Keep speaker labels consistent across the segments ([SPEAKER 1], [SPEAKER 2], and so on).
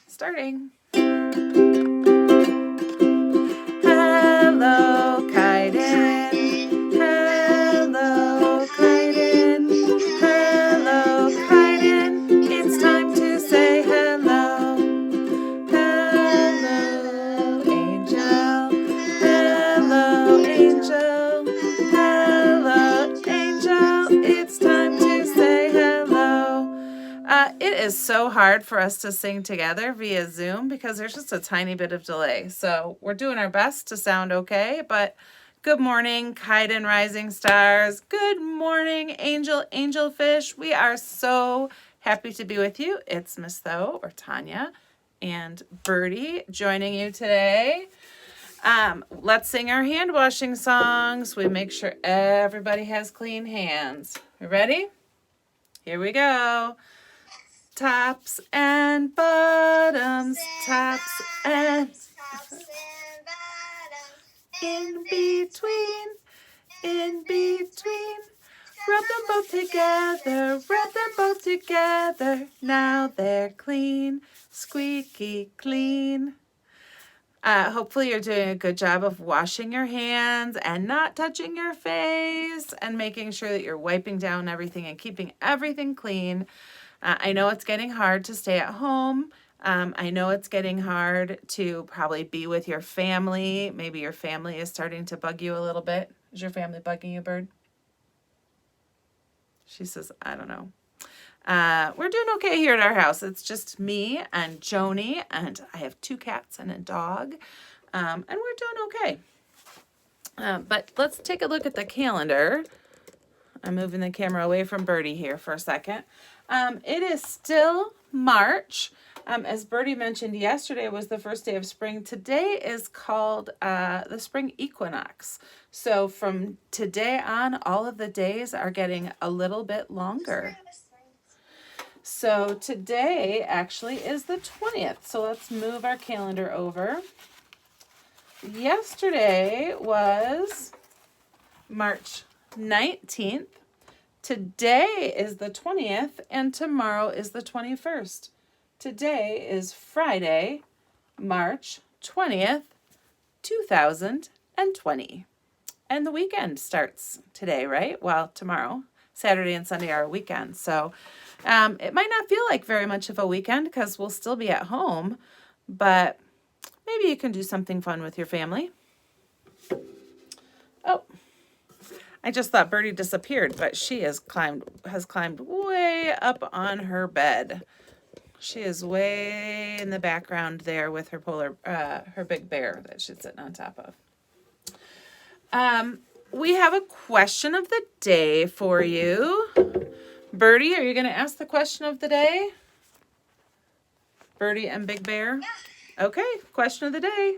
[SPEAKER 1] Starting. Hello, Keidan. Hello, Keidan. Hello, Keidan. It's time to say hello. Hello, Angel. Hello, Angel. Hello, Angel. It's time to say hello. It is so hard for us to sing together via Zoom because there's just a tiny bit of delay. So we're doing our best to sound okay, but good morning, Keidan Rising Stars. Good morning, Angelfish. We are so happy to be with you. It's Miss Tho, or Tanya, and Birdie joining you today. Let's sing our hand washing songs. We make sure everybody has clean hands. You ready? Here we go. Tops and bottoms, tops and in between, rub them both together, now they're clean, squeaky clean. Hopefully you're doing a good job of washing your hands and not touching your face and making sure that you're wiping down everything and keeping everything clean. I know it's getting hard to stay at home. I know it's getting hard to probably be with your family. Maybe your family is starting to bug you a little bit. Is your family bugging you, Bird? She says, I don't know. We're doing okay here at our house. It's just me and Joni, and I have 2 cats and a dog, and we're doing okay. But let's take a look at the calendar. I'm moving the camera away from Birdie here for a second. It is still March. As Birdie mentioned, yesterday was the first day of spring. Today is called the spring equinox. So from today on, all of the days are getting a little bit longer. So today actually is the 20th. So let's move our calendar over. Yesterday was March 19th. Today is the 20th, and tomorrow is the 21st. Today is Friday, March 20th, 2020. And the weekend starts today, right? Well, tomorrow. Saturday and Sunday are a weekend. So it might not feel like very much of a weekend because we'll still be at home, but maybe you can do something fun with your family. Oh. I just thought Birdie disappeared, but she has climbed way up on her bed. She is way in the background there with her her big bear that she's sitting on top of. We have a question of the day for you. Birdie, are you going to ask the question of the day? Birdie and Big Bear? Yeah. Okay, question of the day.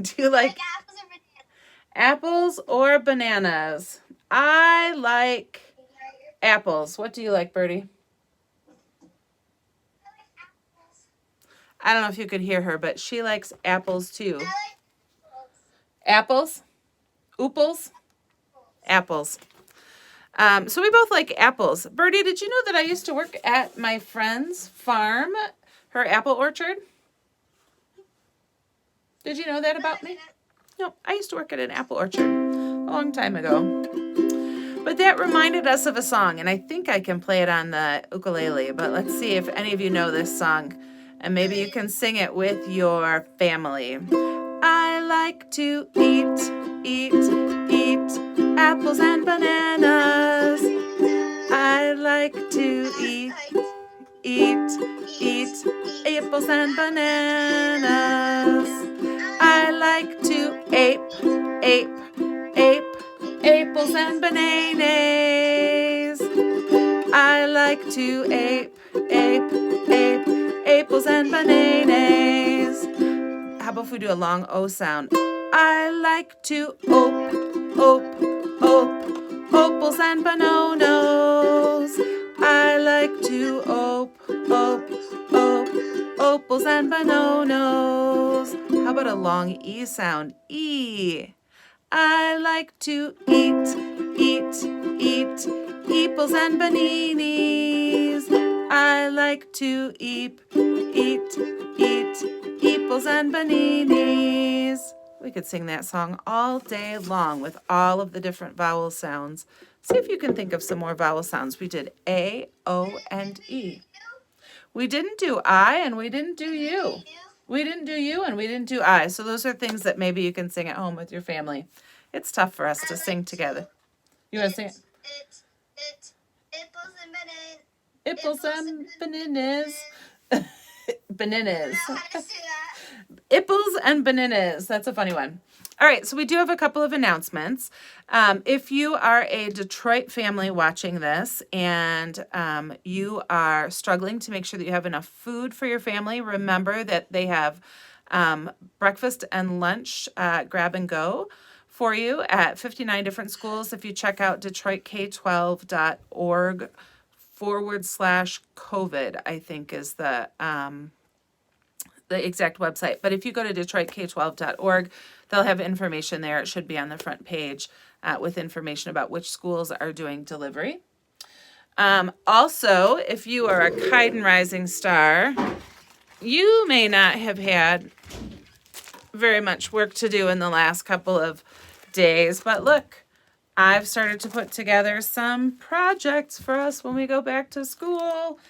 [SPEAKER 1] Do you like apples or bananas? I like apples. What do you like, Birdie? I don't know if you could hear her, but she likes apples too. Apples? Ooples? Apples. So we both like apples. Birdie, did you know that I used to work at my friend's farm, her apple orchard? Did you know that about me? No, I used to work at an apple orchard a long time ago. But that reminded us of a song, and I think I can play it on the ukulele, but let's see if any of you know this song, and maybe you can sing it with your family. I like to eat apples and bananas. I like to eat apples and bananas. I like to ape apples and bananas. I like to ape apples and bananas. How about if we do a long O sound? I like to opals and bananas. I like to opals and bananas. How about a long E sound? E. I like to eat eat eeples and baninis. I like to eat eeples and baninis. We could sing that song all day long with all of the different vowel sounds. See if you can think of some more vowel sounds. We did A, O, and E. We didn't do I and we didn't do you. We didn't do you and we didn't do I. So those are things that maybe you can sing at home with your family. It's tough for us to sing together. You want to sing it? Ipples and bananas. Bananas. Ipples and bananas. That's a funny one. All right, so we do have a couple of announcements. If you are a Detroit family watching this and you are struggling to make sure that you have enough food for your family, remember that they have breakfast and lunch grab and go for you at 59 different schools. If you check out DetroitK12.org/COVID, I think is the exact website. But if you go to DetroitK12.org, they'll have information there. It should be on the front page with information about which schools are doing delivery. Also, if you are a Keidan Rising Star, you may not have had very much work to do in the last couple of days, but look, I've started to put together some projects for us when we go back to school.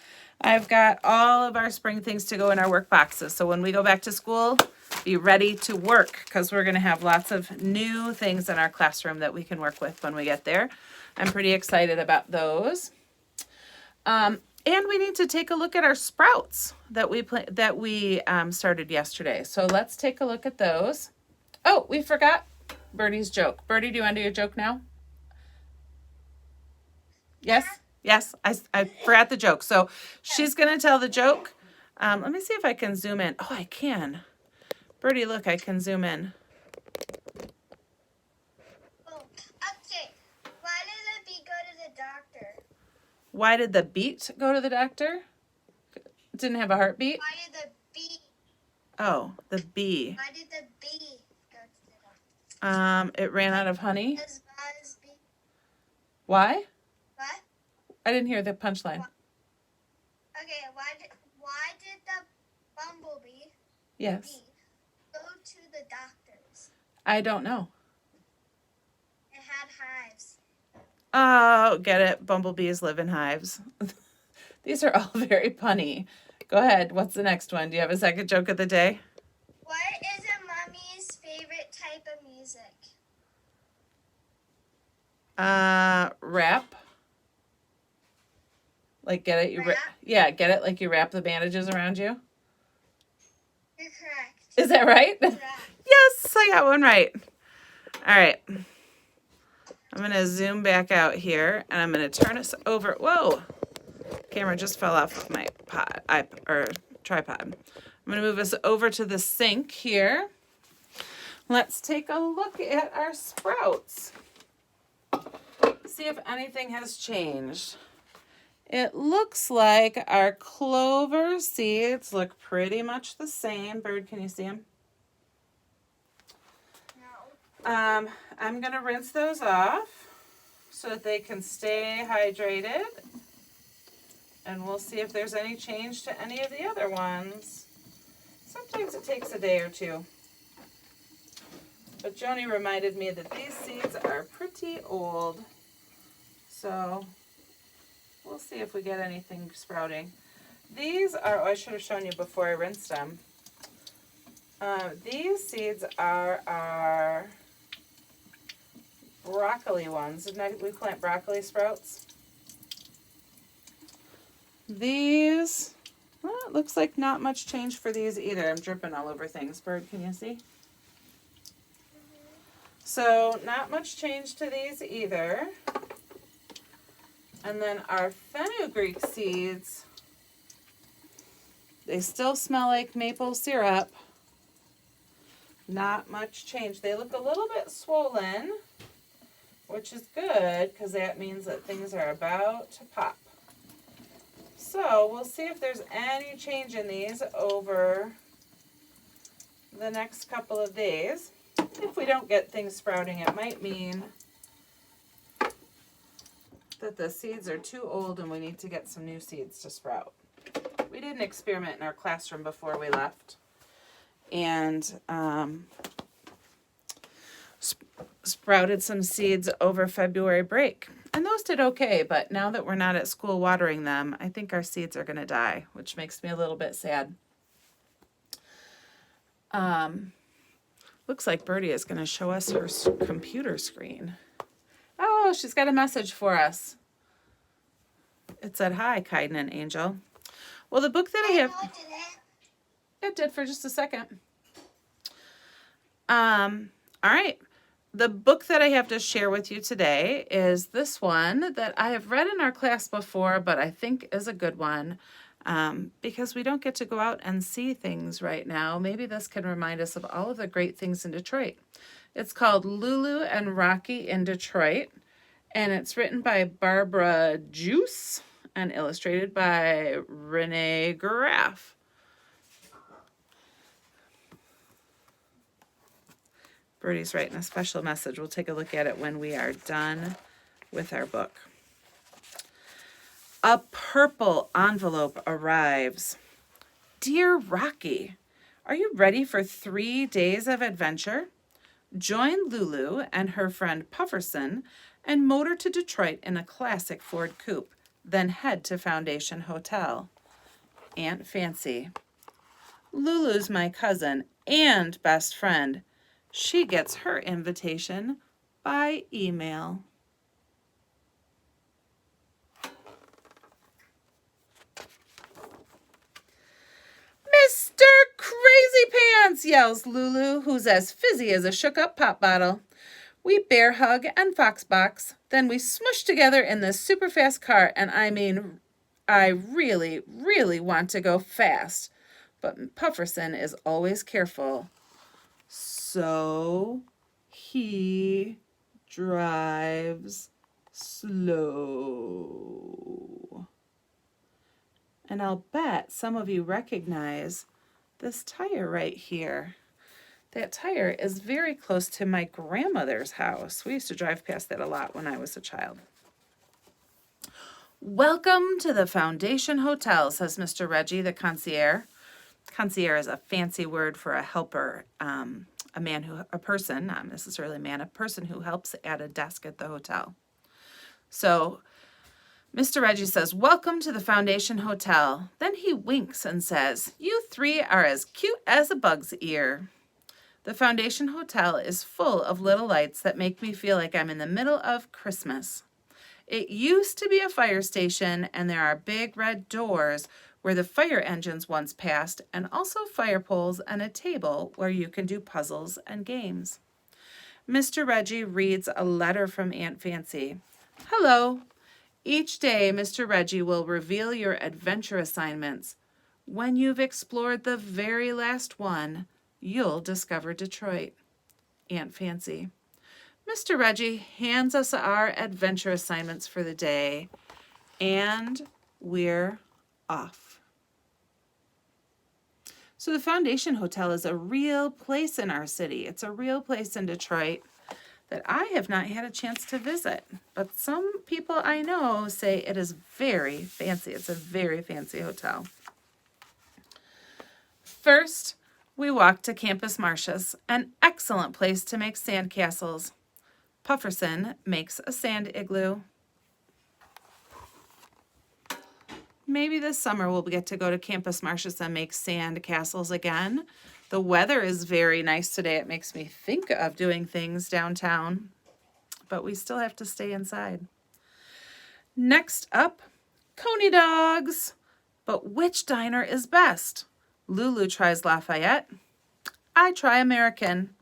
[SPEAKER 1] I've got all of our spring things to go in our work boxes. So when we go back to school, be ready to work because we're going to have lots of new things in our classroom that we can work with when we get there. I'm pretty excited about those. And we need to take a look at our sprouts that we started yesterday. So let's take a look at those. Oh, we forgot Birdie's joke. Birdie, do you want to do your joke now? Yes? Yes, I forgot the joke. So she's going to tell the joke. Let me see if I can zoom in. Oh, I can. Birdie, look, I can zoom in.
[SPEAKER 2] Oh, okay. Why did the bee go to the doctor?
[SPEAKER 1] Why did the beet go to the doctor? Didn't have a heartbeat?
[SPEAKER 2] Why did the bee?
[SPEAKER 1] Oh, the bee.
[SPEAKER 2] Why did the bee go to the doctor?
[SPEAKER 1] It ran out of honey.
[SPEAKER 2] As bad as bee.
[SPEAKER 1] Why?
[SPEAKER 2] What?
[SPEAKER 1] I didn't hear the punchline.
[SPEAKER 2] Okay, why did the bumblebee
[SPEAKER 1] Yes.
[SPEAKER 2] go to the doctors?
[SPEAKER 1] I don't know.
[SPEAKER 2] It had hives.
[SPEAKER 1] Oh, get it. Bumblebees live in hives. These are all very punny. Go ahead. What's the next one? Do you have a second joke of the day?
[SPEAKER 2] What is a mummy's favorite type of music?
[SPEAKER 1] Wrap. Like get it?
[SPEAKER 2] Wrap?
[SPEAKER 1] Yeah, get it? Like you wrap the bandages around you?
[SPEAKER 2] You're correct.
[SPEAKER 1] Is that right?
[SPEAKER 2] Wrap.
[SPEAKER 1] Yes, I got one right. All right. I'm going to zoom back out here and I'm going to turn us over. Whoa. Camera just fell off my tripod. I'm going to move us over to the sink here. Let's take a look at our sprouts. See if anything has changed. It looks like our clover seeds look pretty much the same. Bird, can you see them?
[SPEAKER 2] No.
[SPEAKER 1] I'm going to rinse those off so that they can stay hydrated. And we'll see if there's any change to any of the other ones. Sometimes it takes a day or two. But Joni reminded me that these seeds are pretty old. So we'll see if we get anything sprouting. These are, I should have shown you before I rinsed them. These seeds are our broccoli ones. Didn't we plant broccoli sprouts? These, well, it looks like not much change for these either. I'm dripping all over things. Bird, can you see? So not much change to these either. And then our fenugreek seeds, they still smell like maple syrup. Not much change. They look a little bit swollen, which is good because that means that things are about to pop. So we'll see if there's any change in these over the next couple of days. If we don't get things sprouting, it might mean that the seeds are too old and we need to get some new seeds to sprout. We did an experiment in our classroom before we left, and sprouted some seeds over February break. And those did okay, but now that we're not at school watering them, I think our seeds are going to die, which makes me a little bit sad. Looks like Birdie is going to show us her computer screen. Oh, she's got a message for us. It said, "Hi, Keidan and Angel." Well, the book that I have... It did for just a second. All right. The book that I have to share with you today is this one that I have read in our class before, but I think is a good one because we don't get to go out and see things right now. Maybe this can remind us of all of the great things in Detroit. It's called Lulu and Rocky in Detroit, and it's written by Barbara Juice and illustrated by Renee Graff. Birdie's writing a special message. We'll take a look at it when we are done with our book. A purple envelope arrives. Dear Rocky, are you ready for 3 days of adventure? Join Lulu and her friend Pufferson and motor to Detroit in a classic Ford coupe, then head to Foundation Hotel. Aunt Fancy. Lulu's my cousin and best friend. She gets her invitation by email. Mr. Crazy Pants, yells Lulu, who's as fizzy as a shook-up pop bottle. We bear hug and foxbox, then we smush together in this super fast car, and I really, really want to go fast. But Pufferson is always careful. So he drives slow. And I'll bet some of you recognize this tire right here. That tire is very close to my grandmother's house. We used to drive past that a lot when I was a child. Welcome to the Foundation Hotel, says Mr. Reggie, the concierge. Concierge is a fancy word for a helper, a person, not necessarily a man, a person who helps at a desk at the hotel. So Mr. Reggie says, welcome to the Foundation Hotel. Then he winks and says, you three are as cute as a bug's ear. The Foundation Hotel is full of little lights that make me feel like I'm in the middle of Christmas. It used to be a fire station, and there are big red doors where the fire engines once passed, and also fire poles and a table where you can do puzzles and games. Mr. Reggie reads a letter from Aunt Fancy. Hello. Each day, Mr. Reggie will reveal your adventure assignments. When you've explored the very last one, you'll discover Detroit. Aunt Fancy. Mr. Reggie hands us our adventure assignments for the day, and we're off. So the Foundation Hotel is a real place in our city. It's a real place in Detroit that I have not had a chance to visit. But some people I know say it is very fancy. It's a very fancy hotel. First, we walk to Campus Martius, an excellent place to make sand castles. Pufferson makes a sand igloo. Maybe this summer we'll get to go to Campus Martius and make sand castles again. The weather is very nice today. It makes me think of doing things downtown, but we still have to stay inside. Next up, Coney dogs. But which diner is best? Lulu tries Lafayette. I try American.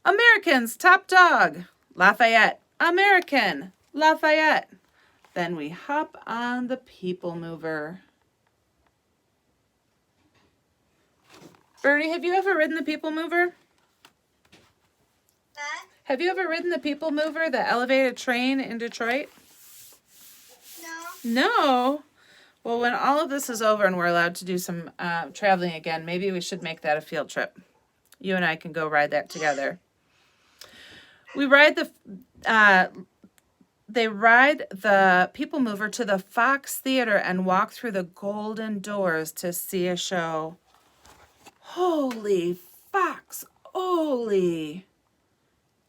[SPEAKER 1] American's top dog. Lafayette. American. Lafayette. Then we hop on the People Mover. Birdie, have you ever ridden the People Mover?
[SPEAKER 2] Huh?
[SPEAKER 1] Have you ever ridden the People Mover, the elevated train in Detroit?
[SPEAKER 2] No.
[SPEAKER 1] No? Well, when all of this is over and we're allowed to do some traveling again, maybe we should make that a field trip. You and I can go ride that together. We ride the they ride the people mover to the Fox Theater and walk through the golden doors to see a show. Holy Fox, holy.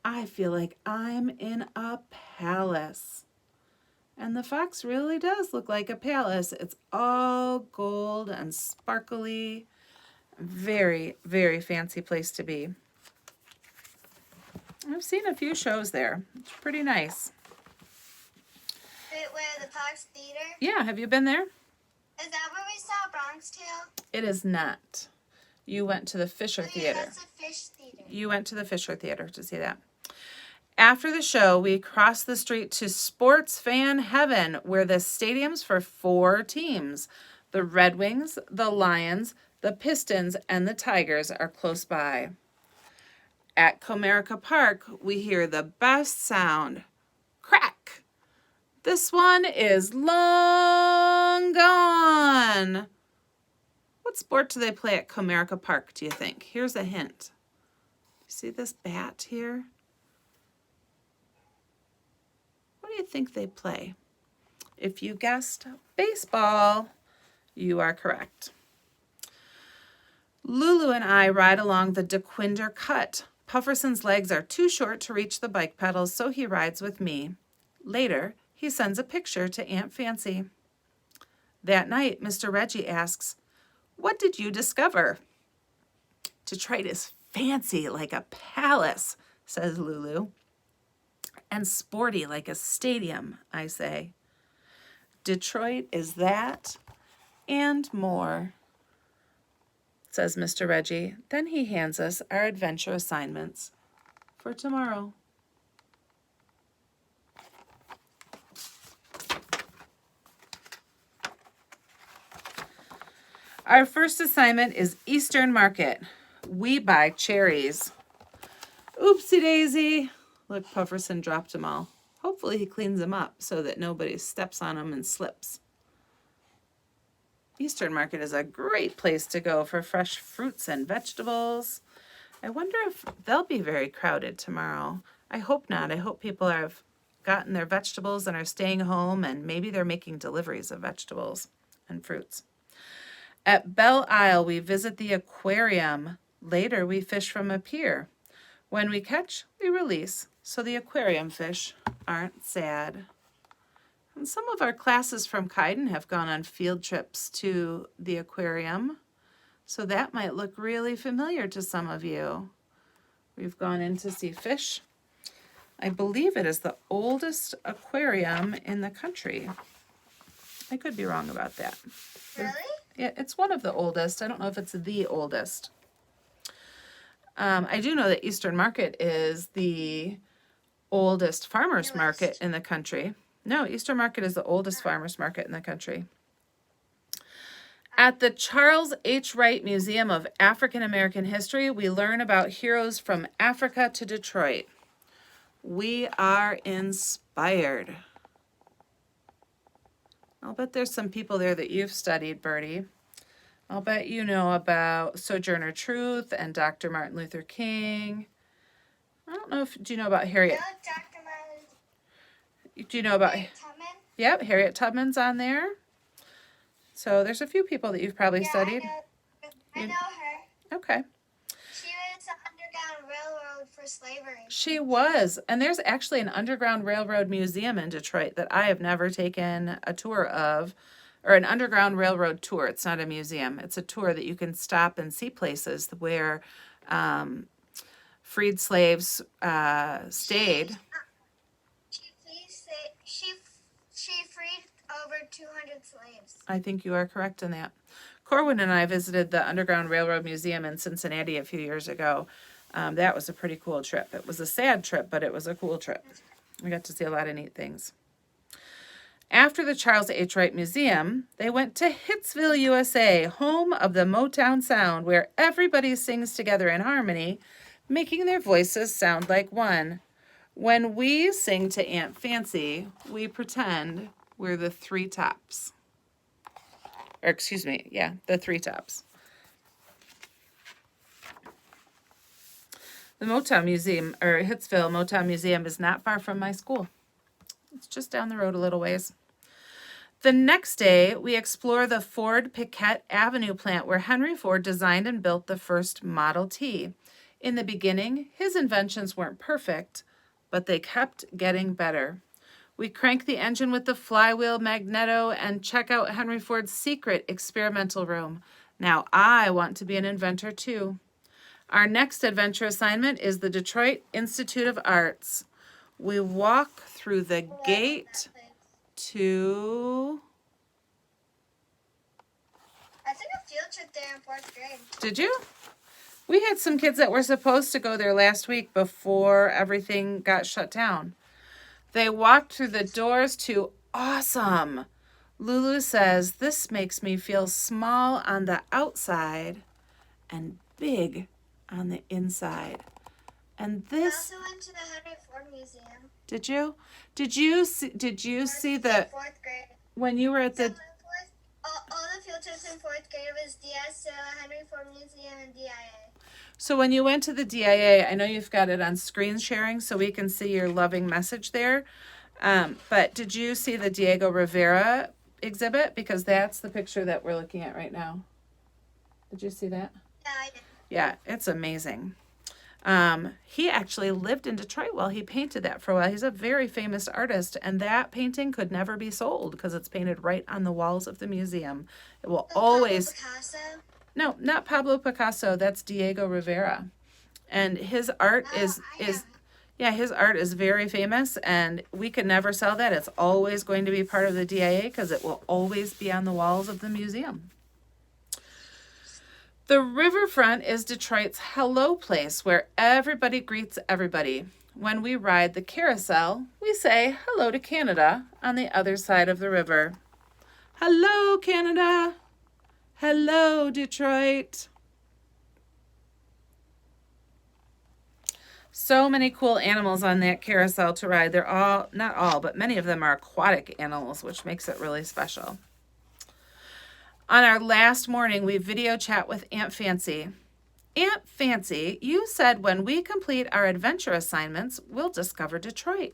[SPEAKER 1] I feel like I'm in a palace. And the Fox really does look like a palace. It's all gold and sparkly. Very, very fancy place to be. I've seen a few shows there. It's pretty nice.
[SPEAKER 2] Where the Fox Theater?
[SPEAKER 1] Yeah, have you been there?
[SPEAKER 2] Is that where we saw Bronx Tale?
[SPEAKER 1] It is not. You went to the Fisher Theater.
[SPEAKER 2] That's the Fish Theater.
[SPEAKER 1] You went to the Fisher Theater to see that. After the show, we crossed the street to Sports Fan Heaven, where the stadiums for 4 teams, the Red Wings, the Lions, the Pistons, and the Tigers, are close by. At Comerica Park, we hear the best sound, crack. This one is long gone. What sport do they play at Comerica Park, do you think? Here's a hint. You see this bat here? What do you think they play? If you guessed baseball, you are correct. Lulu and I ride along the DeQuinder Cut. Pufferson's legs are too short to reach the bike pedals, so he rides with me. Later, he sends a picture to Aunt Fancy. That night, Mr. Reggie asks, "What did you discover?" "Detroit is fancy like a palace," says Lulu. "And sporty like a stadium," I say. "Detroit is that and more," says Mr. Reggie. Then he hands us our adventure assignments for tomorrow. Our first assignment is Eastern Market. We buy cherries. Oopsie daisy. Look, Pufferson dropped them all. Hopefully he cleans them up so that nobody steps on them and slips. Eastern Market is a great place to go for fresh fruits and vegetables. I wonder if they'll be very crowded tomorrow. I hope not. I hope people have gotten their vegetables and are staying home, and maybe they're making deliveries of vegetables and fruits. At Belle Isle, we visit the aquarium. Later, we fish from a pier. When we catch, we release, so the aquarium fish aren't sad. And some of our classes from Keidan have gone on field trips to the aquarium, so that might look really familiar to some of you. We've gone in to see fish. I believe it is the oldest aquarium in the country. I could be wrong about that.
[SPEAKER 2] Really?
[SPEAKER 1] Yeah, it's one of the oldest. I don't know if it's the oldest. I do know that Eastern Market is the oldest farmers market in the country. No, Eastern Market is the oldest farmers market in the country. At the Charles H. Wright Museum of African American History, we learn about heroes from Africa to Detroit. We are inspired. I'll bet there's some people there that you've studied, Bertie. I'll bet you know about Sojourner Truth and Dr. Martin Luther King. I don't know if, do you know about Harriet?
[SPEAKER 2] No, Dr. Martin.
[SPEAKER 1] Do you know about,
[SPEAKER 2] Tubman?
[SPEAKER 1] Yep, Harriet Tubman's on there. So there's a few people that you've probably studied.
[SPEAKER 2] I know her.
[SPEAKER 1] Okay.
[SPEAKER 2] She was the Underground Railroad for slavery.
[SPEAKER 1] She was. And there's actually an Underground Railroad museum in Detroit that I have never taken a tour of, or an Underground Railroad tour. It's not a museum. It's a tour that you can stop and see places where freed slaves stayed.
[SPEAKER 2] She freed over 200 slaves.
[SPEAKER 1] I think you are correct in that. Corwin and I visited the Underground Railroad Museum in Cincinnati a few years ago. That was a pretty cool trip. It was a sad trip, but it was a cool trip. We got to see a lot of neat things. After the Charles H. Wright Museum, they went to Hitsville, USA, home of the Motown Sound, where everybody sings together in harmony, making their voices sound like one. When we sing to Aunt Fancy, we pretend we're the Three Tops. Or excuse me, yeah, the Three Tops. The Motown Museum, or Hitsville Motown Museum, is not far from my school. It's just down the road a little ways. The next day, we explore the Ford Piquette Avenue plant where Henry Ford designed and built the first Model T. In the beginning, his inventions weren't perfect, but they kept getting better. We crank the engine with the flywheel magneto and check out Henry Ford's secret experimental room. Now I want to be an inventor too. Our next adventure assignment is the Detroit Institute of Arts. We walk through the gate to...
[SPEAKER 2] I took a field trip there in 4th grade.
[SPEAKER 1] Did you? We had some kids that were supposed to go there last week before everything got shut down. They walked through the doors to awesome. Lulu says, this makes me feel small on the outside and big on the inside. And
[SPEAKER 2] I
[SPEAKER 1] this...
[SPEAKER 2] also went to the Henry Ford Museum.
[SPEAKER 1] Did you? Did you see the...
[SPEAKER 2] 4th grade.
[SPEAKER 1] When you were at the...
[SPEAKER 2] All the field trips in 4th grade was DS, Henry Ford Museum, and DIA.
[SPEAKER 1] So when you went to the DIA, I know you've got it on screen sharing so we can see your loving message there. But did you see the Diego Rivera exhibit? Because that's the picture that we're looking at right now. Did you see that?
[SPEAKER 2] Yeah, I did.
[SPEAKER 1] Yeah, it's amazing. He actually lived in Detroit while he painted that for a while. He's a very famous artist, and that painting could never be sold because it's painted right on the walls of the museum. It will always...
[SPEAKER 2] Pablo Picasso?
[SPEAKER 1] No, not Pablo Picasso. That's Diego Rivera. And his art his art is very famous, and we could never sell that. It's always going to be part of the DIA because it will always be on the walls of the museum. The riverfront is Detroit's hello place where everybody greets everybody. When we ride the carousel, we say hello to Canada on the other side of the river. Hello, Canada. Hello, Detroit. So many cool animals on that carousel to ride. They're all, not all, but many of them are aquatic animals, which makes it really special. On our last morning, we video chat with Aunt Fancy. Aunt Fancy, you said when we complete our adventure assignments, we'll discover Detroit.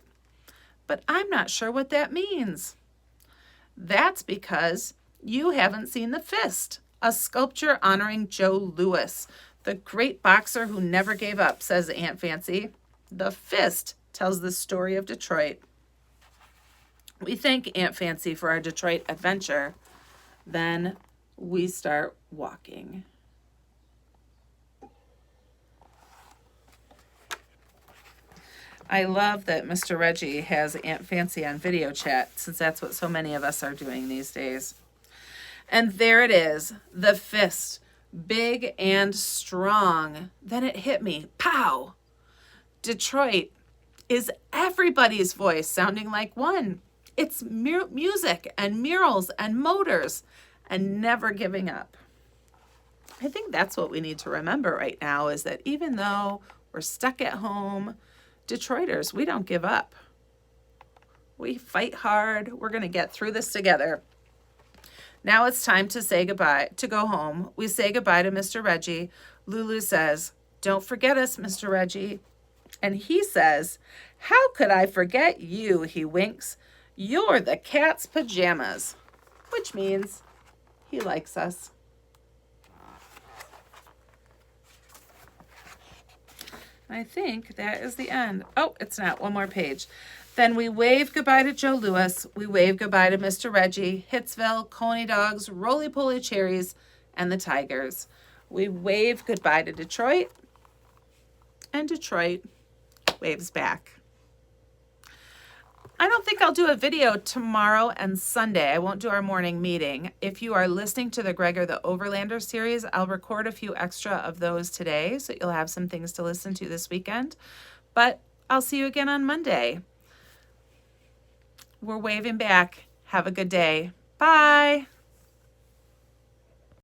[SPEAKER 1] But I'm not sure what that means. That's because you haven't seen the fist, a sculpture honoring Joe Louis, the great boxer who never gave up, says Aunt Fancy. The fist tells the story of Detroit. We thank Aunt Fancy for our Detroit adventure. Then we start walking. I love that Mr. Reggie has Aunt Fancy on video chat, since that's what so many of us are doing these days. And there it is, the fist, big and strong. Then it hit me, pow! Detroit is everybody's voice sounding like one. It's music and murals and motors and never giving up. I think that's what we need to remember right now, is that even though we're stuck at home, Detroiters, we don't give up. We fight hard. We're going to get through this together. Now it's time to say goodbye, to go home. We say goodbye to Mr. Reggie. Lulu says, "Don't forget us, Mr. Reggie." And he says, "How could I forget you?" He winks. "You're the cat's pajamas," which means he likes us. I think that is the end. Oh, it's not. One more page. Then we wave goodbye to Joe Louis. We wave goodbye to Mr. Reggie, Hitsville, Coney Dogs, Roly Poly Cherries, and the Tigers. We wave goodbye to Detroit, and Detroit waves back. I don't think I'll do a video tomorrow and Sunday. I won't do our morning meeting. If you are listening to the Gregor the Overlander series, I'll record a few extra of those today, so you'll have some things to listen to this weekend. But I'll see you again on Monday. We're waving back. Have a good day. Bye.